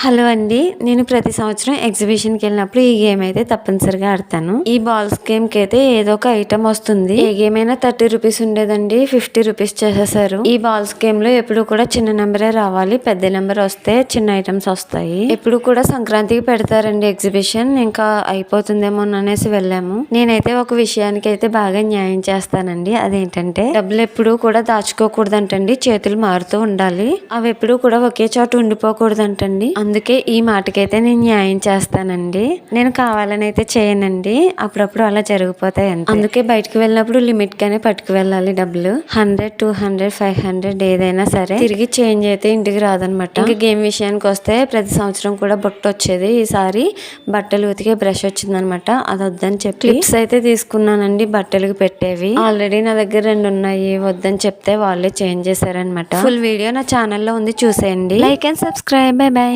Hello అండి, నేను ప్రతి సంవత్సరం ఎగ్జిబిషన్కి వెళ్ళినప్పుడు ఈ గేమ్ అయితే తప్పనిసరిగా ఆడతాను. ఈ బాల్స్ గేమ్ కి అయితే ఏదో ఒక ఐటమ్ వస్తుంది. ఏ గేమ్ అయినా 30 రూపీస్ ఉండేదండి, 50 రూపీస్ చేసేసారు. ఈ బాల్స్ గేమ్ లో ఎప్పుడు కూడా చిన్న నెంబరే రావాలి, పెద్ద నెంబర్ వస్తే చిన్న ఐటమ్స్ వస్తాయి. ఎప్పుడు కూడా సంక్రాంతికి పెడతారండి ఎగ్జిబిషన్. ఇంకా అయిపోతుందేమో అనేసి వెళ్ళాము. నేనైతే ఒక విషయానికి అయితే బాగా న్యాయం చేస్తానండి. అదేంటంటే డబ్బులు ఎప్పుడు కూడా దాచుకోకూడదంటండి, చేతులు మారుతూ ఉండాలి. అవి ఎప్పుడు కూడా ఒకే చోట ఉండిపోకూడదంటండి. అందుకే ఈ మాటకైతే నేను న్యాయం చేస్తానండి. నేను కావాలని అయితే చేయనండి, అప్పుడప్పుడు అలా జరిగిపోతాయి అంతే. అందుకే బయటకు వెళ్ళినప్పుడు లిమిట్ గానే పట్టుకు వెళ్ళాలి. డబ్బులు 100, 200, 500 ఏదైనా సరే తిరిగి చేంజ్ అయితే ఇంటికి రాదనమాట. ఇంకా గేమ్ విషయానికి వస్తే ప్రతి సంవత్సరం కూడా బొట్టు వచ్చేది. ఈసారి బట్టలు ఉతికే బ్రష్ వచ్చిందనమాట. అది వద్దని చెప్పి క్లిప్స్ అయితే తీసుకున్నానండి, బట్టలకు పెట్టేవి. ఆల్రెడీ నా దగ్గర 2 ఉన్నాయి, వద్దని చెప్తే వాళ్ళే చేంజ్ చేశారనమాట. ఫుల్ వీడియో నా ఛానల్లో ఉంది, చూసేయండి. Like and subscribe. By by.